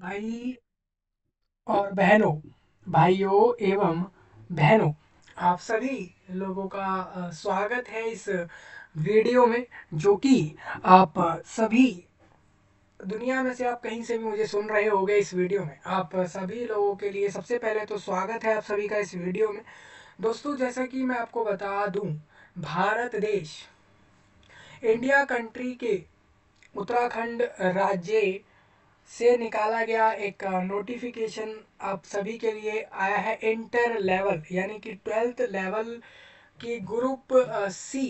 भाई और बहनों, भाइयों एवं बहनों, आप सभी लोगों का स्वागत है इस वीडियो में। जो कि आप सभी दुनिया में से आप कहीं से भी मुझे सुन रहे होंगे इस वीडियो में, आप सभी लोगों के लिए सबसे पहले तो स्वागत है आप सभी का इस वीडियो में। दोस्तों, जैसा कि मैं आपको बता दूं, भारत देश इंडिया कंट्री के उत्तराखंड राज्य से निकाला गया एक नोटिफिकेशन आप सभी के लिए आया है। इंटर लेवल यानी कि 12th लेवल की ग्रुप सी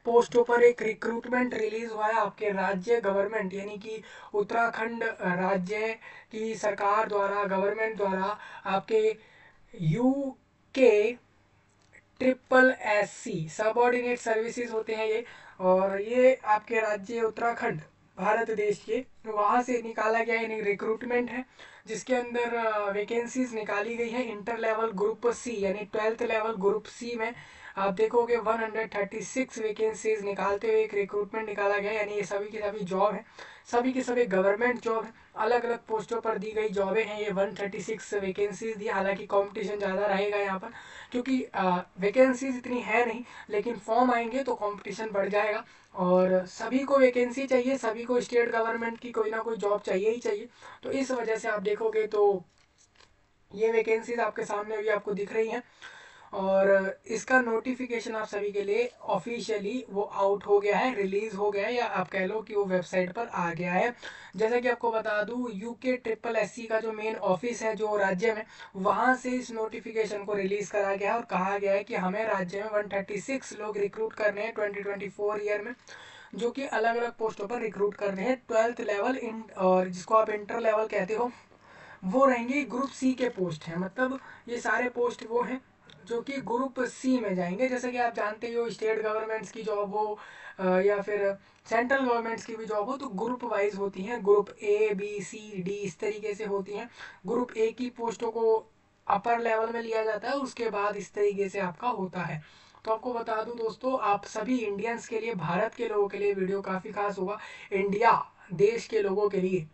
पोस्टों पर एक रिक्रूटमेंट रिलीज हुआ है आपके राज्य गवर्नमेंट यानी कि उत्तराखंड राज्य की सरकार द्वारा, गवर्नमेंट द्वारा आपके यू के SSSC सबऑर्डिनेट सर्विसेज होते हैं ये। और ये आपके राज्य उत्तराखंड भारत देश के वहाँ से निकाला गया यानी रिक्रूटमेंट है, जिसके अंदर वैकेंसीज निकाली गई है। इंटर लेवल ग्रुप सी यानी 12th लेवल ग्रुप सी में आप देखोगे 136 वैकेंसीज निकालते हुए एक रिक्रूटमेंट निकाला गया, यानी ये सभी की सभी जॉब है, सभी के सभी गवर्नमेंट जॉब है, अलग अलग पोस्टों पर दी गई जॉबें हैं। ये 136 वैकेंसीज दी, हालांकि कंपटीशन ज़्यादा रहेगा यहाँ पर, क्योंकि वैकेंसीज इतनी है नहीं, लेकिन फॉर्म आएंगे तो कंपटीशन बढ़ जाएगा। और सभी को वैकेंसी चाहिए, सभी को स्टेट गवर्नमेंट की कोई ना कोई जॉब चाहिए ही चाहिए। तो इस वजह से आप देखोगे तो ये वैकेंसीज आपके सामने अभी आपको दिख रही हैं। और इसका नोटिफिकेशन आप सभी के लिए ऑफिशियली वो आउट हो गया है, रिलीज हो गया है, या आप कह लो कि वो वेबसाइट पर आ गया है। जैसा कि आपको बता दूं, UK SSSC का जो मेन ऑफिस है जो राज्य में, वहाँ से इस नोटिफिकेशन को रिलीज करा गया है और कहा गया है कि हमें राज्य में 136 लोग रिक्रूट करने हैं 2024 ईयर में, जो कि अलग अलग पोस्टों पर रिक्रूट कर रहे हैं 12th लेवल इन, और जिसको आप इंटर लेवल कहते हो, वो रहेंगे ग्रुप सी के पोस्ट हैं। मतलब ये सारे पोस्ट वो हैं जो कि ग्रुप सी में जाएंगे। जैसे कि आप जानते हो, स्टेट गवर्नमेंट्स की जॉब हो या फिर सेंट्रल गवर्नमेंट्स की भी जॉब हो, तो ग्रुप वाइज होती हैं, group A B C D इस तरीके से होती हैं। ग्रुप ए की पोस्टों को अपर लेवल में लिया जाता है, उसके बाद इस तरीके से आपका होता है। तो आपको बता दूं दोस्तों, आप सभी इंडियंस के लिए, भारत के लोगों के लिए वीडियो काफ़ी खास होगा। इंडिया देश के लोगों के लिए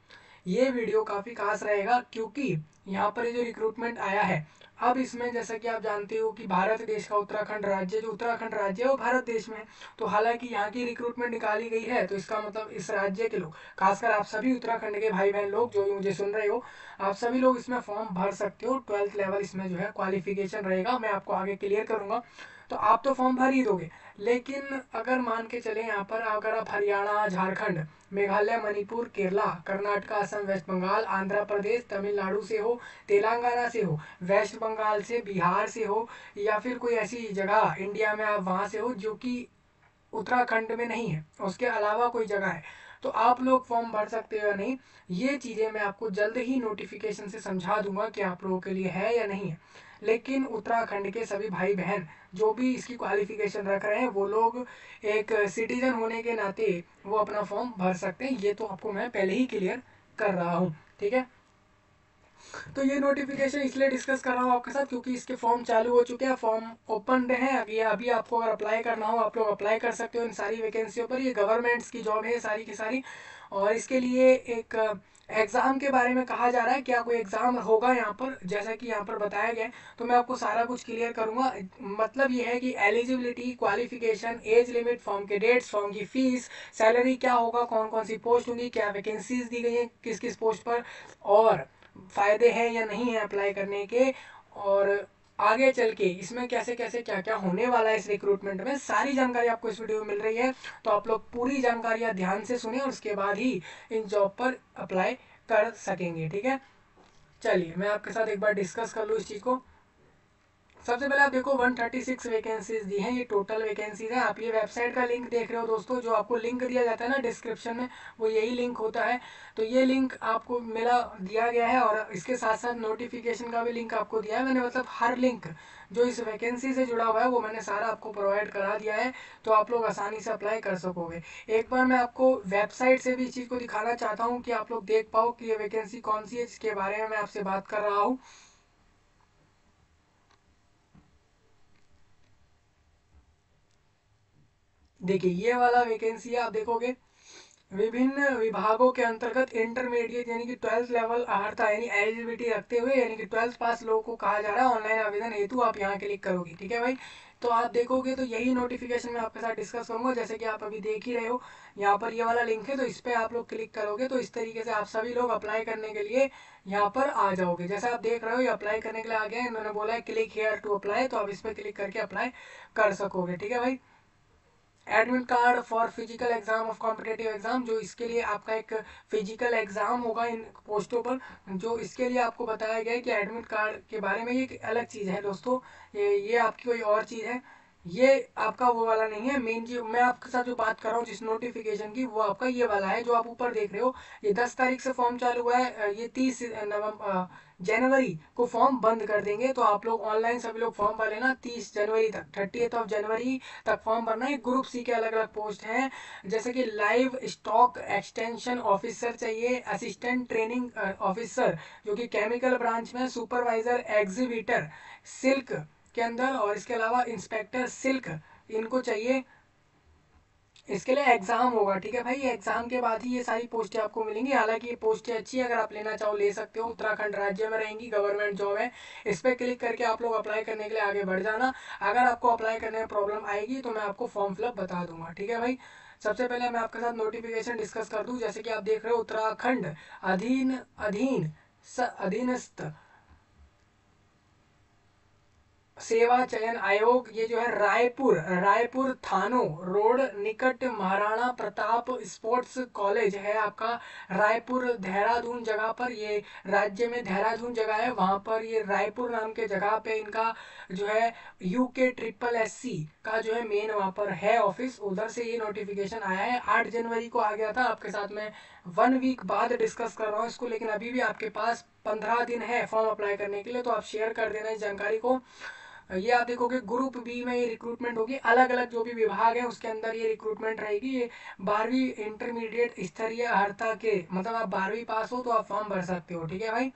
ये वीडियो काफ़ी खास रहेगा, क्योंकि यहाँ पर ये जो रिक्रूटमेंट आया है, अब इसमें जैसा कि आप जानते हो कि भारत देश का उत्तराखंड राज्य, जो उत्तराखंड राज्य है वो भारत देश में है। तो हालांकि यहाँ की रिक्रूटमेंट निकाली गई है, तो इसका मतलब इस राज्य के लोग, खासकर आप सभी उत्तराखंड के भाई बहन लोग जो भी मुझे सुन रहे हो, आप सभी लोग इसमें फॉर्म भर सकते हो। 12th लेवल इसमें जो है क्वालिफिकेशन रहेगा, मैं आपको आगे क्लियर करूंगा। तो आप तो फॉर्म भर ही दोगे, लेकिन अगर मान के चले यहाँ पर, अगर आप हरियाणा, झारखंड, मेघालय, मणिपुर, केरला, कर्नाटक, असम, वेस्ट बंगाल, आंध्र प्रदेश, तमिलनाडु से हो, तेलंगाना से हो, वेस्ट बंगाल से, बिहार से हो, या फिर कोई ऐसी जगह इंडिया में आप वहाँ से हो जो कि उत्तराखंड में नहीं है, उसके अलावा कोई जगह है, तो आप लोग फॉर्म भर सकते हो या नहीं, ये चीज़ें मैं आपको जल्द ही नोटिफिकेशन से समझा दूंगा कि आप लोगों के लिए है या नहीं है। लेकिन उत्तराखंड के सभी भाई बहन जो भी इसकी क्वालिफिकेशन रख रहे हैं, वो लोग एक सिटीजन होने के नाते वो अपना फॉर्म भर सकते हैं। ये तो आपको मैं पहले ही क्लियर कर रहा हूँ, ठीक है। तो ये नोटिफिकेशन इसलिए डिस्कस कर रहा हूँ आपके साथ, क्योंकि इसके फॉर्म चालू हो चुके हैं, फॉर्म ओपन है अभी। अभी आपको अगर अप्लाई करना हो, आप लोग अप्लाई कर सकते हो इन सारी वैकेंसियों पर। ये गवर्नमेंट्स की जॉब है सारी की सारी। और इसके लिए एक एग्ज़ाम के बारे में कहा जा रहा है, क्या कोई एग्ज़ाम होगा यहाँ पर, जैसा कि यहाँ पर बताया गया है, तो मैं आपको सारा कुछ क्लियर करूँगा। मतलब ये है कि eligibility, qualification, age limit, form के डेट्स, फॉर्म की फ़ीस, सैलरी क्या होगा, कौन कौन सी पोस्ट होंगी, क्या वैकेंसीज दी गई हैं किस किस पोस्ट पर, और फ़ायदे हैं या नहीं है अप्लाई करने के, और आगे चल के इसमें कैसे कैसे क्या क्या होने वाला है इस रिक्रूटमेंट में, सारी जानकारी आपको इस वीडियो में मिल रही है। तो आप लोग पूरी जानकारियाँ ध्यान से सुने और उसके बाद ही इन जॉब पर अप्लाई कर सकेंगे, ठीक है। चलिए मैं आपके साथ एक बार डिस्कस कर लूँ इस चीज़ को। सबसे पहले आप देखो 136 वैकेंसीज दी हैं, ये टोटल वैकेंसीज हैं। आप ये वेबसाइट का लिंक देख रहे हो दोस्तों, जो आपको लिंक दिया जाता है ना डिस्क्रिप्शन में, वो यही लिंक होता है। तो ये लिंक आपको मिला दिया गया है, और इसके साथ साथ नोटिफिकेशन का भी लिंक आपको दिया है मैंने। मतलब हर लिंक जो इस वैकेंसी से जुड़ा हुआ है वो मैंने सारा आपको प्रोवाइड करा दिया है, तो आप लोग आसानी से अप्लाई कर सकोगे। एक बार मैं आपको वेबसाइट से भी इस चीज़ को दिखाना चाहता हूँ कि आप लोग देख पाओ कि ये वैकेंसी कौन सी है जिसके बारे में मैं आपसे बात कर रहा हूँ। देखिए ये वाला वैकेंसी है, आप देखोगे विभिन्न विभागों के अंतर्गत इंटरमीडिएट यानी कि 12th लेवल अर्हता यानी एलिजिबिलिटी रखते हुए यानी कि 12th पास लोगों को कहा जा रहा है ऑनलाइन आवेदन हेतु आप यहाँ क्लिक करोगे। ठीक है भाई, तो आप देखोगे तो यही नोटिफिकेशन मैं आपके साथ डिस्कस करूंगा, जैसे कि आप अभी देख ही रहे हो यहाँ पर ये वाला लिंक है, तो इस पर आप लोग क्लिक करोगे तो इस तरीके से आप सभी लोग अप्लाई करने के लिए यहाँ पर आ जाओगे। जैसे आप देख रहे हो ये अप्लाई करने के लिए आ गया है, इन्होंने बोला है क्लिक हेयर टू अप्लाई, तो आप इस पर क्लिक करके अप्लाई कर सकोगे। ठीक है भाई, admit card for physical exam of competitive exam, जो इसके लिए आपका एक फिजिकल एग्जाम होगा इन पोस्टों पर, जो इसके लिए आपको बताया गया है कि एडमिट कार्ड के बारे में ये एक अलग चीज़ है दोस्तों, ये आपकी कोई और चीज़ है, ये आपका वो वाला नहीं है। मेन चीज मैं आपके साथ जो बात कर रहा हूँ जिस नोटिफिकेशन की, वो आपका ये वाला है जो आप ऊपर देख रहे हो। ये 10 तारीख से फॉर्म चालू हुआ है, ये 30 नवंबर जनवरी को फॉर्म बंद कर देंगे, तो आप लोग ऑनलाइन सभी लोग फॉर्म भर लेना 30 जनवरी तक, 30th ऑफ जनवरी तक फॉर्म भरना है। ग्रुप सी के अलग अलग पोस्ट हैं, जैसे कि लाइव स्टॉक एक्सटेंशन ऑफिसर चाहिए, असिस्टेंट ट्रेनिंग ऑफिसर जो कि केमिकल ब्रांच में, सुपरवाइजर एग्जीबिटर सिल्क के अंदर, और इसके अलावा इंस्पेक्टर सिल्क इनको चाहिए। इसके लिए एग्जाम होगा। ठीक है भाई, एग्जाम के बाद ही ये सारी पोस्टें आपको मिलेंगी। हालांकि ये पोस्टें अच्छी है, अगर आप लेना चाहो ले सकते हो, उत्तराखंड राज्य में रहेंगी, गवर्नमेंट जॉब है। इस पर क्लिक करके आप लोग अप्लाई करने के लिए आगे बढ़ जाना। अगर आपको अप्लाई करने में प्रॉब्लम आएगी तो मैं आपको फॉर्म फिलअप बता दूंगा। ठीक है भाई, सबसे पहले मैं आपके साथ नोटिफिकेशन डिस्कस कर दूं। जैसे कि आप देख रहे हो उत्तराखंड अधीन अधीन अधीनस्थ सेवा चयन आयोग, ये जो है रायपुर रायपुर थानो रोड निकट महाराणा प्रताप स्पोर्ट्स कॉलेज है आपका, रायपुर देहरादून जगह पर, ये राज्य में देहरादून जगह है, वहां पर ये रायपुर नाम के जगह पे इनका जो है UK SSS का जो है मेन वहां पर है ऑफिस, उधर से ये नोटिफिकेशन आया है। 8 जनवरी को आ गया था, आपके साथ में 1 वीक बाद डिस्कस कर रहा हूँ इसको, लेकिन अभी भी आपके पास 15 दिन है फॉर्म अप्लाई करने के लिए, तो आप शेयर कर देना इस जानकारी को। ये आप देखोगे ग्रुप बी में ये रिक्रूटमेंट होगी, अलग अलग जो भी विभाग है उसके अंदर ये रिक्रूटमेंट रहेगी। ये 12वीं इंटरमीडिएट स्तरीय अर्हता के, मतलब आप 12वीं पास हो तो आप फॉर्म भर सकते हो। ठीक है भाई,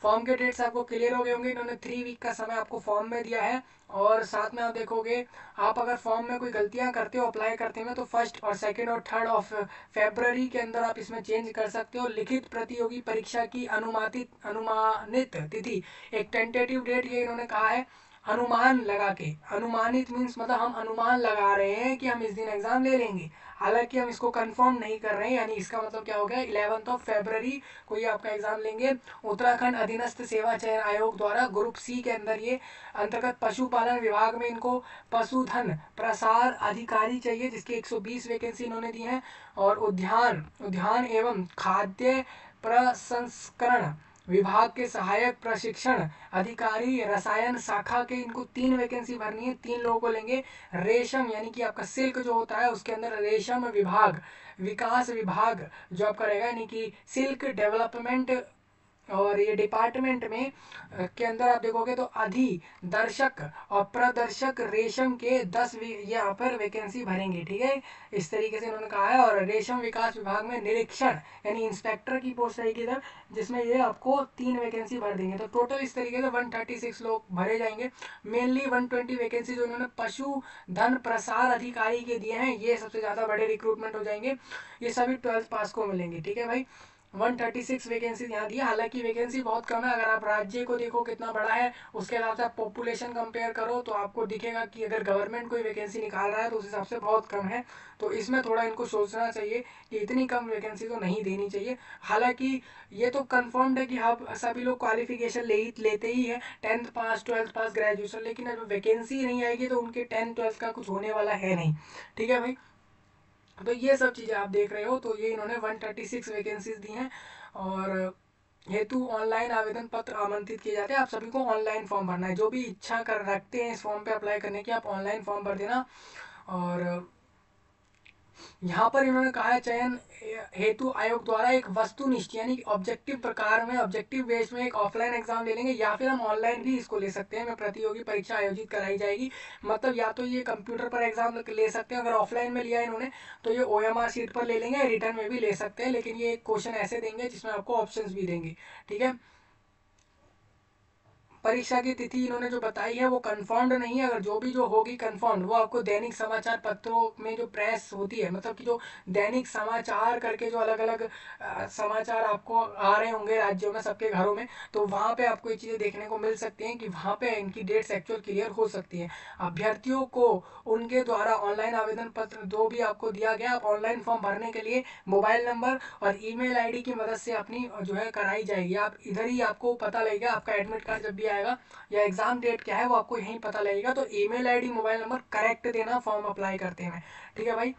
फॉर्म के डेट्स आपको क्लियर हो गए होंगे, इन्होंने 3 वीक का समय आपको फॉर्म में दिया है। और साथ में आप देखोगे, आप अगर फॉर्म में कोई गलतियां करते हो अप्लाई करते में, तो 1 और 2 और 3 ऑफ फरवरी के अंदर आप इसमें चेंज कर सकते हो। लिखित प्रतियोगी परीक्षा की अनुमानित तिथि, एक टेंटेटिव डेट ये इन्होंने कहा है, अनुमान लगा के, अनुमानित मीन्स मतलब हम अनुमान लगा रहे हैं कि हम इस दिन एग्जाम ले लेंगे, हालांकि हम इसको कंफर्म नहीं कर रहे हैं, यानी इसका मतलब क्या हो गया, 11 फरवरी को ये आपका एग्जाम लेंगे। उत्तराखंड अधीनस्थ सेवा चयन आयोग द्वारा ग्रुप सी के अंदर ये अंतर्गत पशुपालन विभाग में इनको पशुधन प्रसार अधिकारी चाहिए, जिसकी 120 वैकेंसी इन्होंने दी है। और उद्यान उद्यान एवं खाद्य प्रसंस्करण विभाग के सहायक प्रशिक्षण अधिकारी रसायन शाखा के, इनको 3 वैकेंसी भरनी है, 3 लोगों को लेंगे। रेशम यानी कि आपका सिल्क जो होता है उसके अंदर रेशम विभाग विकास विभाग जो आपका रहेगा, यानी कि सिल्क डेवलपमेंट, और ये डिपार्टमेंट में के अंदर आप देखोगे तो अधिदर्शक और प्रदर्शक रेशम के 10 यहाँ पर वैकेंसी भरेंगे। ठीक है, इस तरीके से उन्होंने कहा है। और रेशम विकास विभाग में निरीक्षण यानी इंस्पेक्टर की पोस्ट रहेगी इधर, जिसमें ये आपको 3 वैकेंसी भर देंगे, तो टोटल इस तरीके से 136 लोग भरे जाएंगे। मेनली 120 वैकेंसी जो उन्होंने पशु धन प्रसार अधिकारी के दिए हैं, ये सबसे ज़्यादा बड़े रिक्रूटमेंट हो जाएंगे, ये सभी 12th पास को मिलेंगे। ठीक है भाई, 136 वैकेंसी यहाँ दी है, हालांकि वैकेंसी बहुत कम है। अगर आप राज्य को देखो कितना बड़ा है, उसके हिसाब से आप पॉपुलेशन कंपेयर करो तो आपको दिखेगा कि अगर गवर्नमेंट कोई वैकेंसी निकाल रहा है तो उस हिसाब से बहुत कम है। तो इसमें थोड़ा इनको सोचना चाहिए कि इतनी कम वैकेंसी तो नहीं देनी चाहिए। हालांकि ये तो कन्फर्म्ड है कि हम सभी लोग क्वालिफिकेशन लेते ही है, 10th पास 12th पास ग्रेजुएशन, लेकिन अगर वैकेंसी नहीं आएगी तो उनके 10th 12th का कुछ होने वाला है नहीं। ठीक है भाई, तो ये सब चीज़ें आप देख रहे हो, तो ये इन्होंने 136 वैकेंसीज दी हैं, और हेतु ऑनलाइन आवेदन पत्र आमंत्रित किए जाते हैं। आप सभी को ऑनलाइन फॉर्म भरना है, जो भी इच्छा कर रखते हैं इस फॉर्म पे अप्लाई करने की, आप ऑनलाइन फॉर्म भर देना। और यहाँ पर इन्होंने कहा है चयन हेतु आयोग द्वारा एक वस्तुनिष्ठ यानी कि ऑब्जेक्टिव प्रकार में, ऑब्जेक्टिव बेस में एक ऑफलाइन एग्जाम ले लेंगे, या फिर हम ऑनलाइन भी इसको ले सकते हैं। में प्रतियोगी परीक्षा आयोजित कराई जाएगी, मतलब या तो ये कंप्यूटर पर एग्जाम ले सकते हैं, अगर ऑफलाइन में लिया इन्होंने तो ये OMR सीट पर ले लेंगे, रिटर्न में भी ले सकते हैं, लेकिन ये क्वेश्चन ऐसे देंगे जिसमें आपको ऑप्शन भी देंगे। ठीक है, परीक्षा की तिथि इन्होंने जो बताई है वो कंफर्म्ड नहीं है। अगर जो होगी कंफर्म्ड, वो आपको दैनिक समाचार पत्रों में जो प्रेस होती है, मतलब कि जो दैनिक समाचार करके जो अलग अलग समाचार आपको आ रहे होंगे राज्यों में सबके घरों में, तो वहाँ पे आपको ये चीज़ें देखने को मिल सकती हैं कि वहाँ पे इनकी डेट्स एक्चुअल क्लियर हो सकती है। अभ्यर्थियों को उनके द्वारा ऑनलाइन आवेदन पत्र जो भी आपको दिया गया, आप ऑनलाइन फॉर्म भरने के लिए मोबाइल नंबर और ईमेल आईडी की मदद से अपनी जो है कराई जाएगी। आप इधर ही आपको पता लगेगा, आपका एडमिट कार्ड जब भी आएगा या एग्जाम डेट क्या है वो आपको यहीं पता लगेगा। तो email ID mobile number correct देना फॉर्म अप्लाई करते हैं। ठीक है भाई,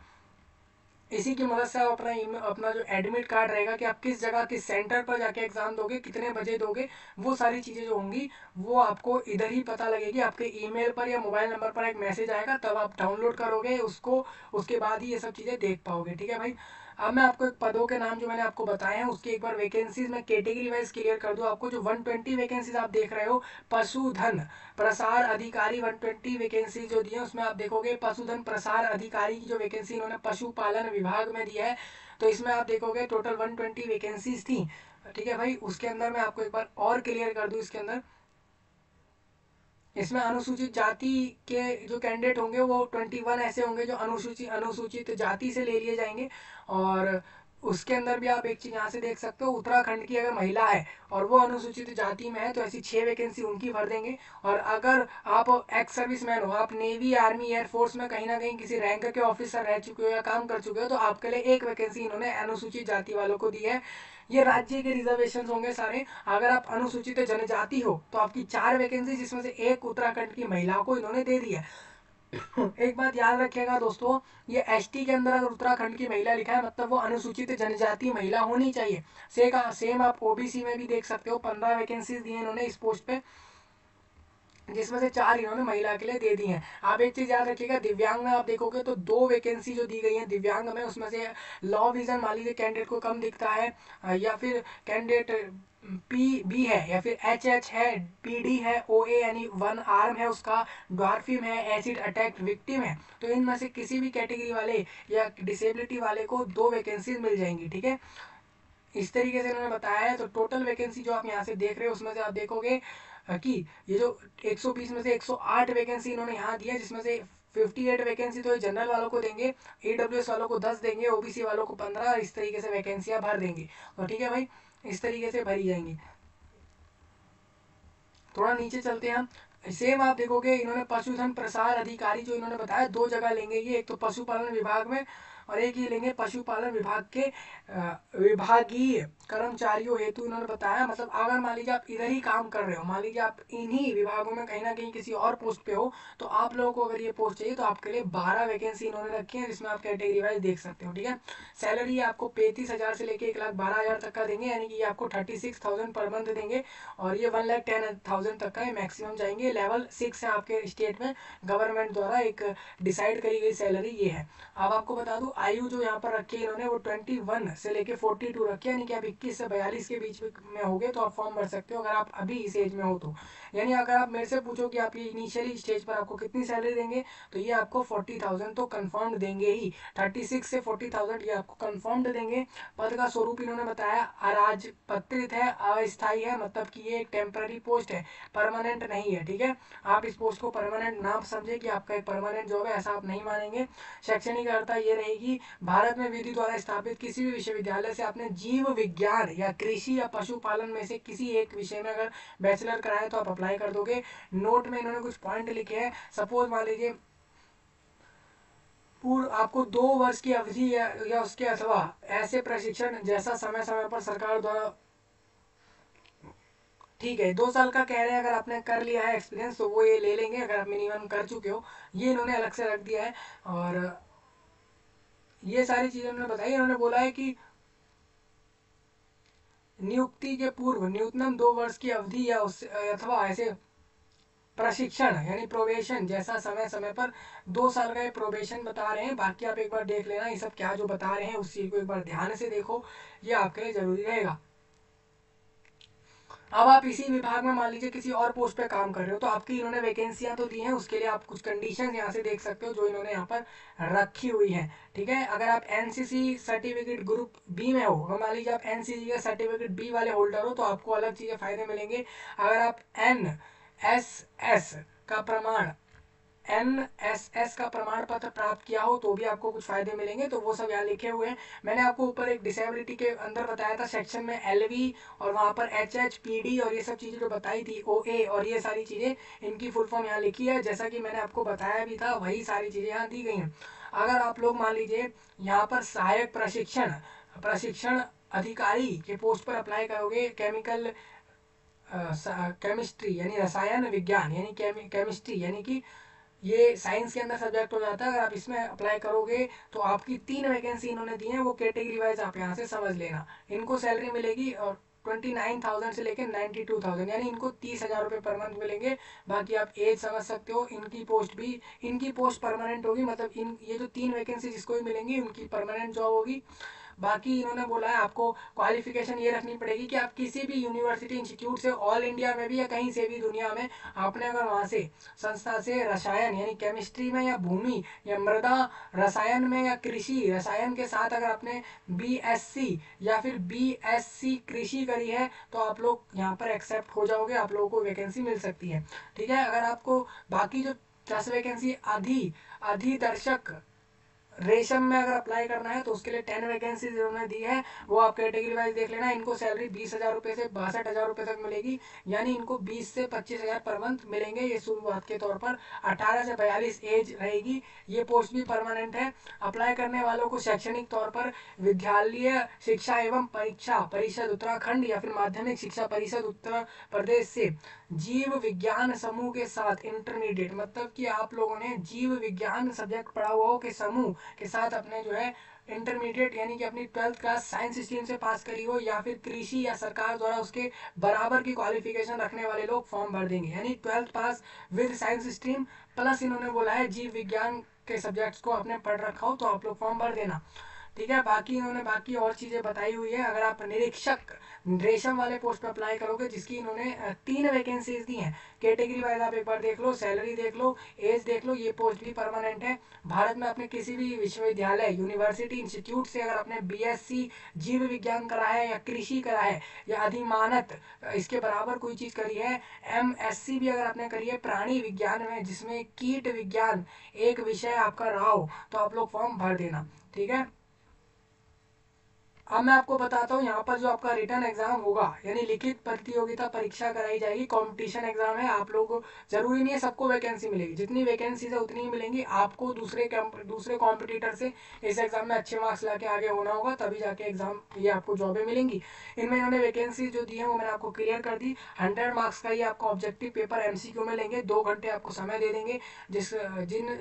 इसी की मदद से आप अपना जो एडमिट कार्ड रहेगा कि आप किस जगह किस सेंटर पर जाके एग्जाम दोगे, कितने बजे दोगे, वो सारी चीज़ें जो होंगी वो आपको इधर ही पता लगेगी। आपके ईमेल पर या मोबाइल नंबर पर एक मैसेज आएगा, तब आप डाउनलोड करोगे उसको, उसके बाद ही ये सब चीज़ें देख पाओगे। ठीक है भाई, अब मैं आपको एक पदों के नाम जो मैंने आपको बताए हैं उसकी एक बार वैकेंसीज में कैटेगरी वाइज क्लियर कर दूं आपको। जो 120 वैकेंसीज आप देख रहे हो, पशुधन प्रसार अधिकारी 120 वैकेंसी जो दी है, उसमें आप देखोगे पशुधन प्रसार अधिकारी की जो वैकेंसी इन्होंने पशुपालन विभाग में दिया है, तो इसमें आप देखोगे टोटल 120 वैकेंसीज थी। ठीक है भाई, उसके अंदर मैं आपको एक बार और क्लियर कर दूं, इसके अंदर इसमें अनुसूचित जाति के जो कैंडिडेट होंगे वो 21 ऐसे होंगे जो अनुसूचित जाति से ले लिए जाएंगे। और उसके अंदर भी आप एक चीज़ यहाँ से देख सकते हो, उत्तराखंड की अगर महिला है और वो अनुसूचित जाति में है तो ऐसी 6 वैकेंसी उनकी भर देंगे। और अगर आप एक्स सर्विस मैन हो, आप नेवी आर्मी एयरफोर्स में कहीं ना कहीं किसी रैंक के ऑफिसर रह चुके हो या काम कर चुके हो, तो आपके लिए एक वैकेंसी इन्होंने अनुसूचित जाति वालों को दी है। ये राज्य के रिजर्वेशन होंगे सारे। अगर आप अनुसूचित जनजाति हो तो आपकी 4 वैकेंसी, जिसमें से एक उत्तराखंड की महिलाओं को इन्होंने दे दी है। एक बात याद रखिएगा दोस्तों, ये एसटी के अंदर अगर उत्तराखंड की महिला लिखा है मतलब वो अनुसूचित जनजाति महिला होनी चाहिए। सेम आप ओबीसी में भी देख सकते हो, 15 वैकेंसीज दी है इन्होंने इस पोस्ट पे, जिसमें से 4 इन्होंने महिला के लिए दे दी हैं। आप एक चीज़ याद रखिएगा, दिव्यांग में आप देखोगे तो 2 वैकेंसी जो दी गई हैं दिव्यांग में, उसमें से लॉ विजन मान लीजिए कैंडिडेट को कम दिखता है, या फिर कैंडिडेट पी बी है, या फिर एच एच है, पी डी है, ओ ए यानी 1 आर्म है उसका, ड्वार्फिम है, एसिड अटैक विक्टिम है, तो इनमें से किसी भी कैटेगरी वाले या डिसेबिलिटी वाले को 2 वैकेंसीज मिल जाएंगी। ठीक है, इस तरीके से इन्होंने बताया है। तो टोटल वैकेंसी जो आप यहाँ से देख रहे हो उसमें से आप देखोगे कि ये जो 120 में से 108 वैकेंसी इन्होंने यहाँ दी है, जिसमें से 58 वैकेंसी तो ये जनरल वालों को देंगे, ईडब्ल्यूएस वालों को 10 देंगे, ओबीसी वालों को 15, इस तरीके से वैकेंसियाँ भर देंगे। तो ठीक है भाई, इस तरीके से भरी जाएंगी। थोड़ा नीचे चलते हैं हम। सेम आप देखोगे इन्होंने पशुधन प्रसार अधिकारी जो इन्होंने बताया 2 जगह लेंगे ये, एक तो पशुपालन विभाग में और एक ही लेंगे पशुपालन विभाग के विभागीय कर्मचारियों हेतु इन्होंने बताया। मतलब अगर मान लीजिए आप इधर ही काम कर रहे हो, मान लीजिए आप इन्हीं विभागों में कहीं ना कहीं किसी और पोस्ट पे हो, तो आप लोगों को अगर ये पोस्ट चाहिए तो आपके लिए 12 वैकेंसी इन्होंने रखी है, जिसमें आप कैटेगरी वाइज देख सकते हो। ठीक है, सैलरी आपको 35,000 से लेकर 1,12,000 तक का देंगे, यानी कि ये आपको 36,000 पर मंथ देंगे। और ये 1,10,000 तक का मैक्सिमम जाएंगे। लेवल 6 है आपके स्टेट में, गवर्नमेंट द्वारा एक डिसाइड करी गई सैलरी ये है। अब आपको बता दूं आयु जो यहाँ पर रखी है इन्होंने वो 21 से लेके 42 रखी है, यानी कि आप 21 से 42 के बीच में होगे तो आप फॉर्म भर सकते हो अगर आप अभी इस एज में हो तो। यानी अगर आप मेरे से पूछो कि आप ये इनिशियली स्टेज पर आपको कितनी सैलरी देंगे, तो ये आपको 40,000 तो कन्फर्म्ड देंगे ही। 36 से 40,000 ये आपको कन्फर्म्ड देंगे। पद का स्वरूप इन्होंने बताया अराजपत्रित है, अस्थायी है, मतलब कि ये एक टेम्पररी पोस्ट है, परमानेंट नहीं है। ठीक है, आप इस पोस्ट को परमानेंट ना समझे कि आपका एक परमानेंट जॉब है, ऐसा आप नहीं मानेंगे। शैक्षणिक अर्हता ये रहेगी, भारत में विधि द्वारा स्थापित किसी भी विश्वविद्यालय से आपने जीव विज्ञान या कृषि या पशुपालन में से किसी एक विषय में अगर बैचलर कराए तो आप अप्लाई कर दोगे। नोट में इन्होंने कुछ पॉइंट लिखे हैं, सपोज मान लीजिए पूर्व आपको 2 वर्ष की अवधि या उसके अथवा ऐसे प्रशिक्षण जैसा समय समय पर सरकार द्वारा, ठीक है 2 साल का कह रहे हैं, अगर आपने कर लिया है एक्सपीरियंस तो वो ये ले लेंगे, अगर आप मिनिमम कर चुके हो, ये इन्होंने अलग से रख दिया है। और ये सारी चीज़ें उन्होंने बताई। इन्होंने बोला है कि नियुक्ति के पूर्व न्यूनतम 2 वर्ष की अवधि या उससे अथवा ऐसे प्रशिक्षण यानी प्रोबेशन जैसा समय समय पर, 2 साल का ये प्रोबेशन बता रहे हैं। बाकी आप एक बार देख लेना ये सब क्या जो बता रहे हैं, उस चीज़ को एक बार ध्यान से देखो, ये आपके लिए ज़रूरी रहेगा। अब आप इसी विभाग में मान लीजिए किसी और पोस्ट पे काम कर रहे हो, तो आपकी इन्होंने वैकेंसियां तो दी हैं, उसके लिए आप कुछ कंडीशन यहाँ से देख सकते हो जो इन्होंने यहाँ पर रखी हुई है। ठीक है, अगर आप एनसीसी सर्टिफिकेट ग्रुप बी में हो, मान लीजिए आप एनसीसी का सर्टिफिकेट बी वाले होल्डर हो, तो आपको अलग चीज़ें फायदे मिलेंगे। अगर आप एनएसएस का प्रमाण एनएसएस का प्रमाण पत्र प्राप्त किया हो तो भी आपको कुछ फायदे मिलेंगे, तो वो सब यहाँ लिखे हुए हैं। मैंने आपको ऊपर एक डिसेबिलिटी के अंदर बताया था सेक्शन में एलवी, और वहाँ पर एचएचपीडी और ये सब चीज़ें जो बताई थी, ओए और ये सारी चीज़ें, इनकी फुल फॉर्म यहाँ लिखी है। जैसा कि मैंने आपको बताया भी था वही सारी चीज़ें यहाँ दी गई हैं। अगर आप लोग मान लीजिए यहाँ पर सहायक प्रशिक्षण प्रशिक्षण अधिकारी के पोस्ट पर अप्लाई करोगे, केमिकल केमिस्ट्री यानी रसायन विज्ञान यानी केमिस्ट्री यानी कि ये साइंस के अंदर सब्जेक्ट हो जाता है। अगर आप इसमें अप्लाई करोगे तो आपकी 3 वैकेंसी इन्होंने दी है, वो कैटेगरी वाइज आप यहाँ से समझ लेना। इनको सैलरी मिलेगी और 29,000 से लेकर 92,000, यानी इनको 30,000 रुपये पर मंथ मिलेंगे। बाकी आप एज समझ सकते हो, इनकी पोस्ट परमानेंट होगी, मतलब इन ये जो 3 वैकेंसी जिसको भी मिलेंगी उनकी परमानेंट जॉब होगी। बाकी इन्होंने बोला है आपको क्वालिफिकेशन ये रखनी पड़ेगी कि आप किसी भी यूनिवर्सिटी इंस्टीट्यूट से ऑल इंडिया में भी या कहीं से भी दुनिया में आपने अगर वहाँ से संस्था से रसायन यानी केमिस्ट्री में या भूमि या मृदा रसायन में या कृषि रसायन के साथ अगर आपने बीएससी या फिर बीएससी कृषि करी है तो आप लोग यहाँ पर एक्सेप्ट हो जाओगे, आप लोगों को वैकेंसी मिल सकती है। ठीक है, अगर आपको बाकी जो 10 वैकेंसी अधिदर्शक रेशम में अगर अप्लाई करना है तो उसके लिए 10 वैकेंसीज इन्होंने दी है, वो आप कैटेगरी वाइज देख लेना। इनको सैलरी 20,000 रुपये से 62,000 रुपये तक मिलेगी, यानी इनको 20 से 25,000 पर मंथ मिलेंगे, ये शुरुआत के तौर पर। 18 से 42 एज रहेगी, ये पोस्ट भी परमानेंट है। अप्लाई करने वालों को शैक्षणिक तौर पर विद्यालय शिक्षा एवं परीक्षा परिषद उत्तराखंड या फिर माध्यमिक शिक्षा परिषद उत्तर प्रदेश से जीव विज्ञान समूह के साथ इंटरमीडिएट, मतलब कि आप लोगों ने जीव विज्ञान सब्जेक्ट पढ़ा हुआ हो के समूह के साथ अपने जो है इंटरमीडिएट यानी कि अपनी 12th क्लास साइंस स्ट्रीम से पास करी हो, या फिर कृषि या सरकार द्वारा उसके बराबर की क्वालिफिकेशन रखने वाले लोग फॉर्म भर देंगे, यानी 12th pass with science stream plus इन्होंने बोला है जीव विज्ञान के सब्जेक्ट्स को आपने पढ़ रखा हो तो आप लोग फॉर्म भर देना। ठीक है, बाकी इन्होंने बाकी और चीज़ें बताई हुई है। अगर आप निरीक्षक रेशम वाले पोस्ट पर अप्लाई करोगे जिसकी इन्होंने 3 वैकेंसीज दी हैं, कैटेगरी वाइज आप एक बार देख लो, सैलरी देख लो, एज देख लो, ये पोस्ट भी परमानेंट है। भारत में अपने किसी भी विश्वविद्यालय यूनिवर्सिटी इंस्टीट्यूट से अगर आपने बीएससी जीव विज्ञान करा है या कृषि करा है या अधिमानत इसके बराबर कोई चीज़ करी है, एमएससी भी अगर आपने करी है प्राणी विज्ञान में जिसमें कीट विज्ञान एक विषय आपका रहा हो, तो आप लोग फॉर्म भर देना। ठीक है, अब मैं आपको बताता हूँ यहाँ पर जो आपका रिटर्न एग्जाम होगा यानी लिखित प्रतियोगिता परीक्षा कराई जाएगी, कंपटीशन एग्जाम है। आप लोग जरूरी नहीं है सबको वैकेंसी मिलेगी, जितनी वैकेंसीज है उतनी ही मिलेंगी आपको। दूसरे कॉम्पिटिटर से इस एग्जाम में अच्छे मार्क्स ला के आगे होना होगा, तभी जाके एग्जाम ये आपको जॉबें मिलेंगी। इनमें इन्होंने वैकेंसी जो दी है वो मैंने आपको क्लियर कर दी। 100 मार्क्स का ये आपका ऑब्जेक्टिव पेपर एमसीक्यू में लेंगे, 2 घंटे आपको समय दे देंगे,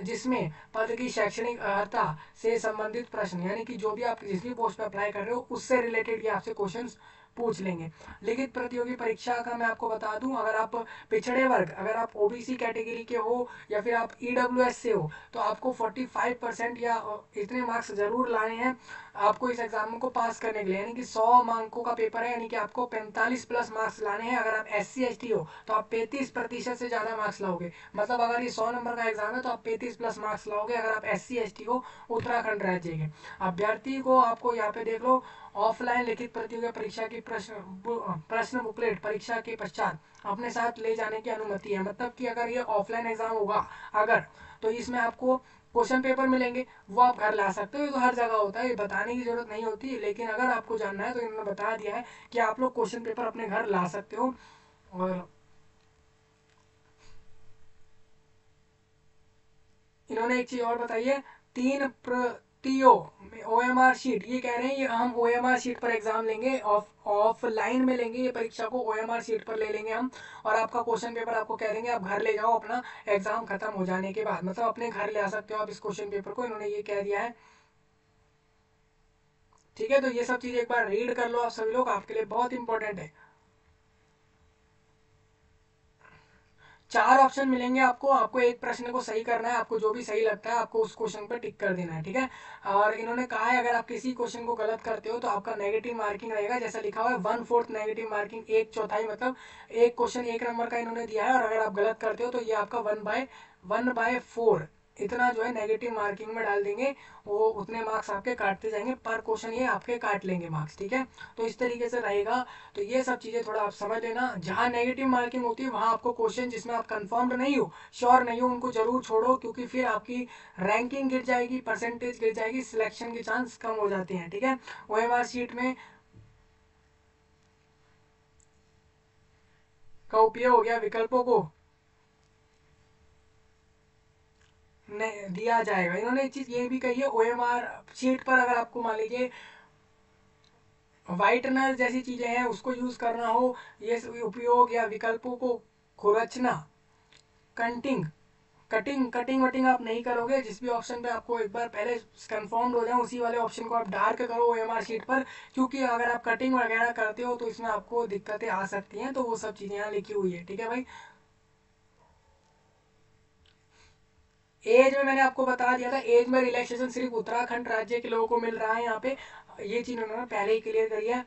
जिसमें पद की शैक्षणिक अर्हता से संबंधित प्रश्न यानी कि जो भी आप जिस भी पोस्ट पर अप्लाई कर रहे हो उससे रिलेटेड ये आपसे क्वेश्चंस पूछ लेंगे। लिखित प्रतियोगी परीक्षा का मैं आपको बता दूं, अगर आप पिछड़े वर्ग, अगर आप ओबीसी कैटेगरी के हो या फिर आप ईडब्ल्यूएस से हो तो आपको 45% या इतने मार्क्स जरूर लाने हैं आपको इस एग्जाम को पास करने के लिए, यानी कि 100 अंकों का पेपर है, यानी कि आपको 45 प्लस मार्क्स लाने हैं। अगर आप SC/ST हो तो आप 35% से ज़्यादा मार्क्स लाओगे, मतलब अगर ये 100 नंबर का एग्जाम है तो आप 35 प्लस मार्क्स लाओगे अगर आप SC/ST हो उत्तराखंड राज्य के अभ्यर्थी को। आपको यहाँ पे देख लो, ऑफलाइन लिखित प्रतियोगिता परीक्षा की प्रश्न बुकलेट परीक्षा के पश्चात अपने साथ ले जाने की अनुमति है, मतलब कि अगर ये ऑफलाइन एग्जाम होगा अगर, तो इसमें आपको क्वेश्चन पेपर मिलेंगे, वो आप घर ला सकते हो। ये तो हर जगह होता है, ये बताने की जरूरत नहीं होती, लेकिन अगर आपको जानना है तो इन्होंने बता दिया है कि आप लोग क्वेश्चन पेपर अपने घर ला सकते हो। और इन्होंने एक चीज और बताई है, 3 प्रतियों OMR शीट, ये कह रहे हैं ये हम OMR शीट पर एग्जाम लेंगे, ऑफलाइन में लेंगे ये परीक्षा को, OMR शीट पर ले लेंगे हम, और आपका क्वेश्चन पेपर आपको कह देंगे आप घर ले जाओ अपना एग्जाम खत्म हो जाने के बाद, मतलब अपने घर ले आ सकते हो आप इस क्वेश्चन पेपर को, इन्होंने ये कह दिया है। ठीक है, तो ये सब चीज़ एक बार रीड कर लो आप सभी लोग, आपके लिए बहुत इंपॉर्टेंट है। 4 ऑप्शन मिलेंगे आपको, आपको एक प्रश्न को सही करना है, आपको जो भी सही लगता है आपको उस क्वेश्चन पर टिक कर देना है, ठीक है। और इन्होंने कहा है अगर आप किसी क्वेश्चन को गलत करते हो तो आपका नेगेटिव मार्किंग रहेगा, जैसा लिखा हुआ है 1/4 नेगेटिव मार्किंग, एक चौथाई, मतलब एक क्वेश्चन 1 नंबर का इन्होंने दिया है, और अगर आप गलत करते हो तो ये आपका 1/4 इतना जो है नेगेटिव मार्किंग में डाल देंगे, वो उतने मार्क्स आपके काटते जाएंगे, पर क्वेश्चन ये आपके काट लेंगे मार्क्स, ठीक है। तो इस तरीके से रहेगा। तो ये सब चीज़ें थोड़ा आप समझ लेना, जहाँ नेगेटिव मार्किंग होती है वहाँ आपको क्वेश्चन जिसमें आप कंफर्म्ड नहीं हो, श्योर नहीं हो, उनको जरूर छोड़ो, क्योंकि फिर आपकी रैंकिंग गिर जाएगी, परसेंटेज गिर जाएगी, सिलेक्शन के चांस कम हो जाते हैं, ठीक है। ओएमआर शीट में का उपयोग हो गया विकल्पों को दिया जाएगा। इन्होंने एक चीज ये भी कही है, ओएमआर शीट पर अगर आपको मान लीजिए वाइटनर जैसी चीजें हैं उसको यूज करना हो, ये उपयोग या विकल्पों को खुरचना, कंटिंग कटिंग कटिंग वटिंग आप नहीं करोगे, जिस भी ऑप्शन पे आपको एक बार पहले कंफर्म हो जाए उसी वाले ऑप्शन को आप डार्क करो ओएमआर शीट पर, क्योंकि अगर आप कटिंग वगैरह करते हो तो इसमें आपको दिक्कतें आ सकती हैं, तो वो सब चीज़ें यहाँ लिखी हुई है, ठीक है भाई। एज में मैंने आपको बता दिया था, एज में रिलैक्सेशन सिर्फ उत्तराखंड राज्य के लोगों को मिल रहा है यहाँ पे, ये चीज़ उन्होंने पहले ही क्लियर करी है।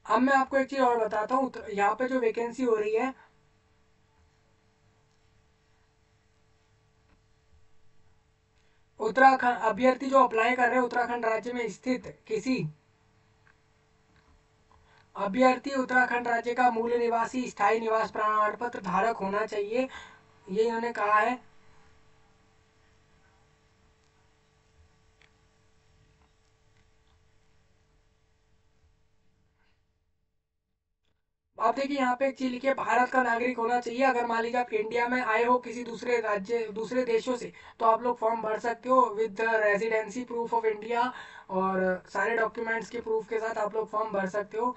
अब मैं आपको एक चीज़ और बताता हूँ, यहाँ पे जो वैकेंसी हो रही है, उत्तराखंड अभ्यर्थी जो अप्लाई कर रहे हैं उत्तराखंड राज्य में स्थित किसी अभ्यर्थी उत्तराखंड राज्य का मूल निवासी स्थायी निवास प्रमाण पत्र धारक होना चाहिए, ये इन्होंने कहा है। आप देखिए यहाँ पे एक चीज लिखिए, भारत का नागरिक होना चाहिए। अगर मान लीजिए आप इंडिया में आए हो किसी दूसरे राज्य दूसरे देशों से, तो आप लोग फॉर्म भर सकते हो with residency proof of India, और सारे डॉक्यूमेंट्स के प्रूफ के साथ आप लोग फॉर्म भर सकते हो।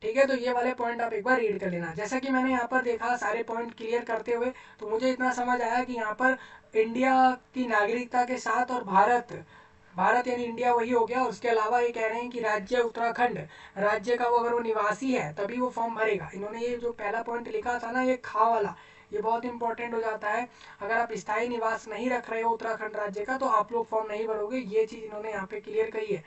ठीक है, तो ये वाले पॉइंट आप एक बार रीड कर लेना। जैसा कि मैंने यहाँ पर देखा सारे पॉइंट क्लियर करते हुए, तो मुझे इतना समझ आया कि यहाँ पर इंडिया की नागरिकता के साथ और भारत भारत यानी इंडिया वही हो गया, और उसके अलावा ये कह रहे हैं कि राज्य उत्तराखंड राज्य का वो अगर वो निवासी है तभी वो फॉर्म भरेगा। इन्होंने ये जो पहला पॉइंट लिखा था ना, ये खा वाला, ये बहुत इंपॉर्टेंट हो जाता है। अगर आप स्थायी निवास नहीं रख रहे हो उत्तराखंड राज्य का तो आप लोग फॉर्म नहीं भरोगे, ये चीज़ इन्होंने यहाँ पे क्लियर कही है।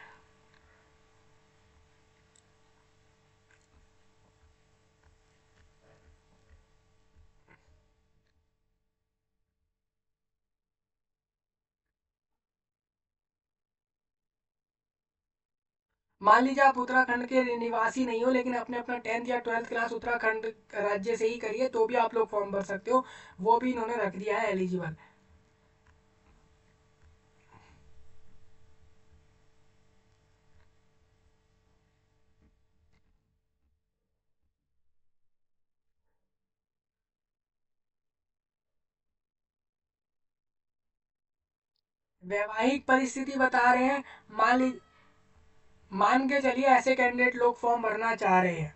मान लीजिए आप उत्तराखंड के निवासी नहीं हो, लेकिन आपने अपना 10th या 12th क्लास उत्तराखंड राज्य से ही करी है, तो भी आप लोग फॉर्म भर सकते हो, वो भी इन्होंने रख दिया है एलिजिबल। वैवाहिक परिस्थिति बता रहे हैं, मान ली मान के चलिए ऐसे कैंडिडेट लोग फॉर्म भरना चाह रहे हैं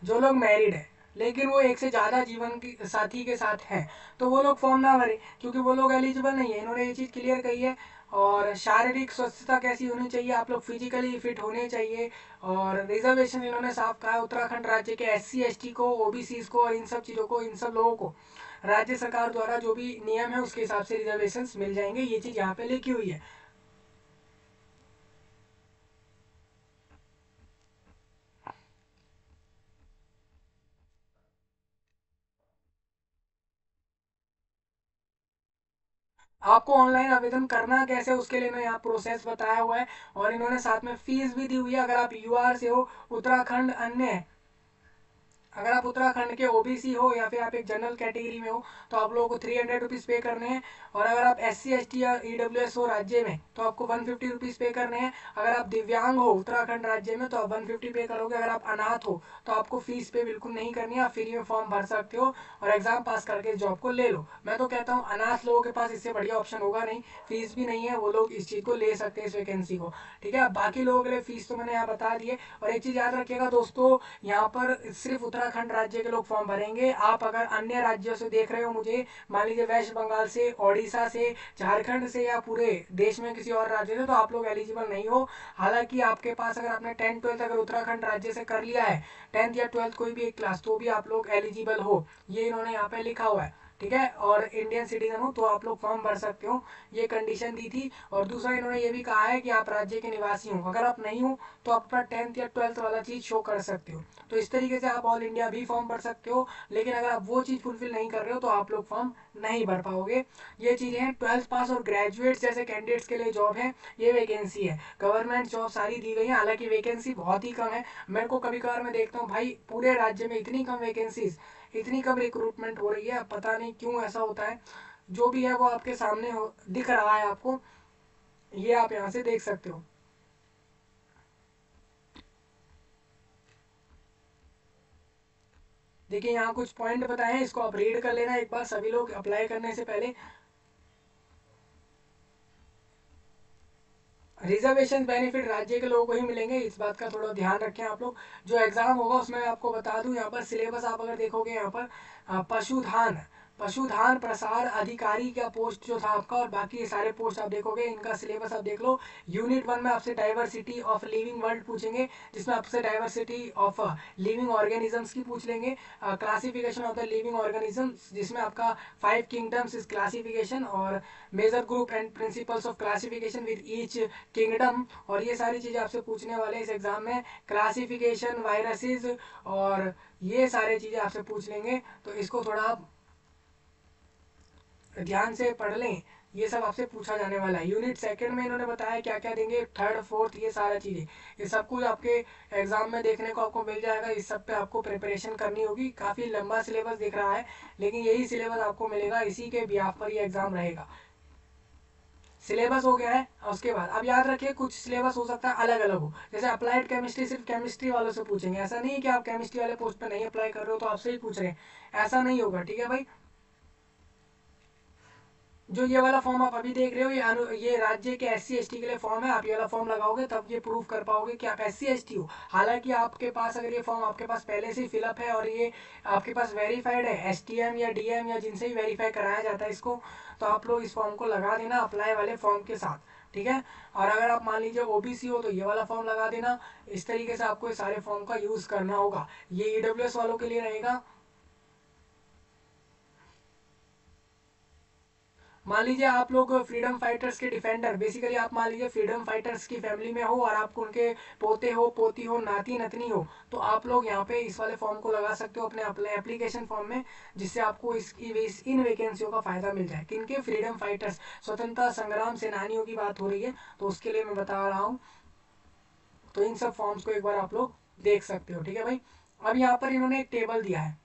जो लोग मैरिड है, लेकिन वो एक से ज़्यादा जीवन की साथी के साथ हैं, तो वो लोग फॉर्म ना भरें, क्योंकि वो लोग एलिजिबल नहीं है, इन्होंने ये चीज़ क्लियर कही है। और शारीरिक स्वस्थता कैसी होनी चाहिए, आप लोग फिजिकली फिट होने चाहिए। और रिजर्वेशन इन्होंने साफ कहा है, उत्तराखंड राज्य के SC ST को, OBCs को, और इन सब चीज़ों को, इन सब लोगों को राज्य सरकार द्वारा जो भी नियम है उसके हिसाब से रिजर्वेशन मिल जाएंगे, ये चीज़ यहाँ पे लिखी हुई है। आपको ऑनलाइन आवेदन करना कैसे, उसके लिए मैं यहाँ प्रोसेस बताया हुआ है, और इन्होंने साथ में फीस भी दी हुई है। अगर आप UR से हो, उत्तराखंड अन्य, अगर आप उत्तराखंड के OBC हो या फिर आप एक जनरल कैटेगरी में हो, तो आप लोगों को 300 रुपीज़ पे करने हैं। और अगर आप SC ST या EWS हो राज्य में, तो आपको 150 रुपीज़ पे करने हैं। अगर आप दिव्यांग हो उत्तराखंड राज्य में तो आप 150 पे करोगे। अगर आप अनाथ हो तो आपको फीस पे बिल्कुल नहीं करनी है, आप फ्री में फॉर्म भर सकते हो और एग्जाम पास करके जॉब को ले लो। मैं तो कहता हूँ अनाथ लोगों के पास इससे बढ़िया ऑप्शन होगा नहीं, फीस भी नहीं है, वो लोग इस चीज़ को ले सकते हैं, इस वैकेंसी को, ठीक है। बाकी लोगों के लिए फीस तो मैंने यहाँ बता दी है। और एक चीज़ याद रखिएगा दोस्तों, यहाँ पर सिर्फ उत्तराखंड उत्तराखंड राज्य के लोग फॉर्म भरेंगे। आप अगर अन्य राज्यों से देख रहे हो मुझे, मान लीजिए वेस्ट बंगाल से, ओडिशा से, झारखंड से या पूरे देश में किसी और राज्य से, तो आप लोग एलिजिबल नहीं हो। हालांकि आपके पास अगर आपने 10th-12th अगर उत्तराखंड राज्य से कर लिया है, 10th या 12th कोई भी एक क्लास, तो भी आप लोग एलिजिबल हो, ये इन्होंने यहाँ पे लिखा हुआ है, ठीक है। और इंडियन सिटीजन हो तो आप लोग फॉर्म भर सकते हो, ये कंडीशन दी थी। और दूसरा इन्होंने ये भी कहा है कि आप राज्य के निवासी हो। अगर आप नहीं हो तो आप अपना 10th या 12th वाला चीज़ शो कर सकते हो। तो इस तरीके से आप ऑल इंडिया भी फॉर्म भर सकते हो, लेकिन अगर आप वो चीज़ फुलफिल नहीं कर रहे हो तो आप लोग फॉर्म नहीं भर पाओगे। ये चीज़ें हैं। 12th पास और ग्रेजुएट्स जैसे कैंडिडेट्स के लिए जॉब है, ये वैकेंसी है। गवर्नमेंट जॉब सारी दी गई है, हालांकि वैकेंसी बहुत ही कम है। मेरे को कभी कभार मैं देखता हूँ भाई पूरे राज्य में इतनी कम वैकेंसीज, इतनी कम रिक्रूटमेंट हो रही है, पता नहीं क्यों ऐसा होता है। जो भी है वो आपके सामने दिख रहा है आपको, ये आप यहाँ से देख सकते हो। देखिए यहाँ कुछ पॉइंट बताए हैं, इसको आप रीड कर लेना एक बार सभी लोग अप्लाई करने से पहले। रिजर्वेशन बेनिफिट राज्य के लोगों को ही मिलेंगे, इस बात का थोड़ा ध्यान रखें आप लोग। जो एग्जाम होगा उसमें आपको बता दूं, यहाँ पर सिलेबस आप अगर देखोगे, यहाँ पर पशुधन पशुधन प्रसार अधिकारी का पोस्ट जो था आपका, और बाकी ये सारे पोस्ट आप देखोगे, इनका सिलेबस आप देख लो। यूनिट 1 में आपसे डाइवर्सिटी ऑफ लिविंग वर्ल्ड पूछेंगे, जिसमें आपसे डाइवर्सिटी ऑफ लिविंग ऑर्गेनिजम्स की पूछ लेंगे। Classification of the living organisms, जिसमें आपका 5 किंगडम्स इस क्लासिफिकेशन, और major group and principles of classification with each kingdom, और ये सारी चीज़ें आपसे पूछने वाले हैं इस एग्जाम में। क्लासिफिकेशन, वायरसेस, और ये सारी चीज़ें आपसे पूछ लेंगे, तो इसको थोड़ा आप ध्यान से पढ़ लें, ये सब आपसे पूछा जाने वाला है। यूनिट 2 में इन्होंने बताया क्या क्या देंगे, 3rd 4th ये सारा चीज़ें, ये सब कुछ आपके एग्जाम में देखने को आपको मिल जाएगा। इस सब पे आपको प्रिपरेशन करनी होगी। काफ़ी लंबा सिलेबस दिख रहा है, लेकिन यही सिलेबस आपको मिलेगा, इसी के बिहाफ पर ये एग्जाम रहेगा। सिलेबस हो गया है। उसके बाद अब याद रखिए, कुछ सिलेबस हो सकता है अलग अलग हो, जैसे अप्लाइड केमिस्ट्री सिर्फ केमिस्ट्री वालों से पूछेंगे। ऐसा नहीं है कि आप केमिस्ट्री वाले पोस्ट पे नहीं अप्लाई कर रहे हो तो आपसे ही पूछ रहे हैं, ऐसा नहीं होगा, ठीक है भाई। जो ये वाला फॉर्म आप अभी देख रहे हो, ये राज्य के SC ST के लिए फॉर्म है। आप ये वाला फॉर्म लगाओगे तब ये प्रूव कर पाओगे कि आप SC ST हो। हालांकि आपके पास अगर ये फॉर्म आपके पास पहले से फिलअप है और ये आपके पास वेरीफाइड है, STM या DM या जिनसे भी वेरीफाई कराया जाता है इसको, तो आप लोग इस फॉर्म को लगा देना अप्लाई वाले फॉर्म के साथ, ठीक है। और अगर आप मान लीजिए OBC हो तो ये वाला फॉर्म लगा देना। इस तरीके से आपको सारे फॉर्म का यूज़ करना होगा। ये EWS वालों के लिए रहेगा। मान लीजिए आप लोग फ्रीडम फाइटर्स के डिफेंडर, बेसिकली आप मान लीजिए फ्रीडम फाइटर्स की फैमिली में हो और आपको उनके पोते हो, पोती हो, नाती नतनी हो, तो आप लोग यहाँ पे इस वाले फॉर्म को लगा सकते हो अपने एप्लीकेशन फॉर्म में, जिससे आपको इन वैकेंसियों का फायदा मिल जाए। किनके? फ्रीडम फाइटर्स, स्वतंत्रता संग्राम सेनानियों की बात हो रही है, तो उसके लिए मैं बता रहा हूँ। तो इन सब फॉर्म्स को एक बार आप लोग देख सकते हो, ठीक है भाई। अब यहाँ पर इन्होंने एक टेबल दिया है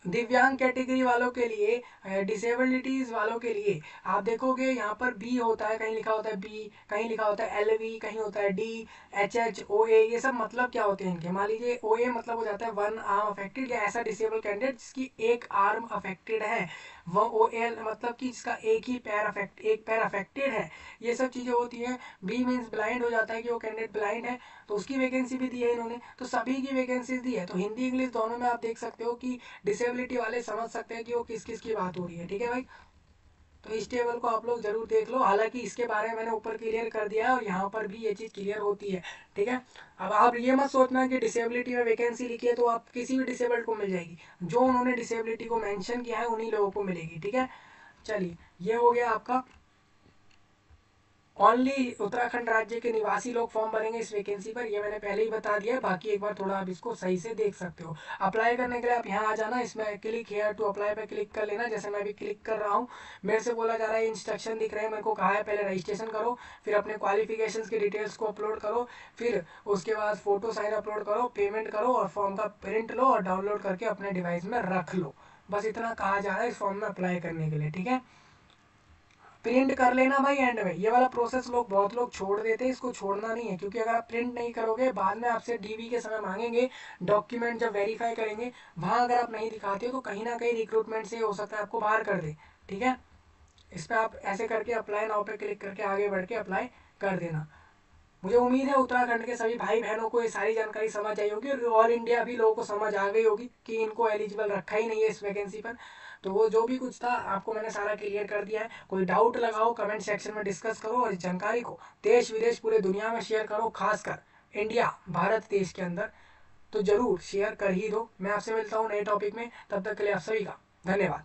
दिव्यांग कैटेगरी वालों के लिए, डिसेबिलिटीज वालों के लिए। आप देखोगे यहाँ पर बी होता है, कहीं लिखा होता है बी, कहीं लिखा होता है LV, कहीं होता है DHH OA। ये सब मतलब क्या होते हैं इनके? मान लीजिए OA मतलब हो जाता है 1 आर्म अफेक्टेड, या ऐसा डिसेबल कैंडिडेट जिसकी एक आर्म अफेक्टेड है। वो OL मतलब कि जिसका एक पैर अफेक्टेड है। ये सब चीज़ें होती हैं। बी मीन्स ब्लाइंड हो जाता है कि वो कैंडिडेट ब्लाइंड है, तो उसकी वैकेंसी भी दी है इन्होंने। तो सभी की वैकेंसी दी है, तो हिंदी इंग्लिश दोनों में आप देख सकते हो कि डिसेबिलिटी वाले समझ सकते हैं कि वो किस किस की बात हो रही है, ठीक है भाई। तो इस टेबल को आप लोग जरूर देख लो। हालांकि इसके बारे में मैंने ऊपर क्लियर कर दिया है और यहाँ पर भी ये चीज़ क्लियर होती है, ठीक है। अब आप ये मत सोचना कि डिसेबिलिटी में वैकेंसी लिखी है तो आप किसी भी डिसेबल्ड को मिल जाएगी। जो उन्होंने डिसेबिलिटी को मेंशन किया है उन्हीं लोगों को मिलेगी, ठीक है। चलिए, ये हो गया आपका। ओनली उत्तराखंड राज्य के निवासी लोग फॉर्म भरेंगे इस वैकेंसी पर, ये मैंने पहले ही बता दिया है। बाकी एक बार थोड़ा आप इसको सही से देख सकते हो। अप्लाई करने के लिए आप यहाँ आ जाना, इसमें क्लिक हेयर टू अप्लाई पे क्लिक कर लेना, जैसे मैं अभी क्लिक कर रहा हूँ। मेरे से बोला जा रहा है इंस्ट्रक्शन दिख रहे हैं, मेरे को कहा है पहले रजिस्ट्रेशन करो, फिर अपने क्वालिफिकेशंस की डिटेल्स को अपलोड करो, फिर उसके बाद फोटो साइन अपलोड करो, पेमेंट करो और फॉर्म का प्रिंट लो और डाउनलोड करके अपने डिवाइस में रख लो। बस इतना कहा जा रहा है इस फॉर्म में अप्लाई करने के लिए, ठीक है। प्रिंट कर लेना भाई एंड में। ये वाला प्रोसेस बहुत लोग छोड़ देते हैं, इसको छोड़ना नहीं है, क्योंकि अगर आप प्रिंट नहीं करोगे बाद में आपसे DV के समय मांगेंगे, डॉक्यूमेंट जब वेरीफाई करेंगे, वहाँ अगर आप नहीं दिखाते हो तो कहीं ना कहीं रिक्रूटमेंट से हो सकता है आपको बाहर कर दे, ठीक है। इस पर आप ऐसे करके अप्लाई नाउ पे क्लिक करके आगे बढ़ के अप्लाई कर देना। मुझे उम्मीद है उत्तराखंड के सभी भाई बहनों को ये सारी जानकारी समझ आई होगी और ऑल इंडिया भी लोगों को समझ आ गई होगी कि इनको एलिजिबल रखा ही नहीं है इस वैकेंसी पर। तो वो जो भी कुछ था आपको मैंने सारा क्लियर कर दिया है। कोई डाउट लगाओ, कमेंट सेक्शन में डिस्कस करो और इस जानकारी को देश विदेश पूरे दुनिया में शेयर करो, खासकर इंडिया भारत देश के अंदर तो जरूर शेयर कर ही दो। मैं आपसे मिलता हूँ नए टॉपिक में, तब तक के लिए आप सभी का धन्यवाद।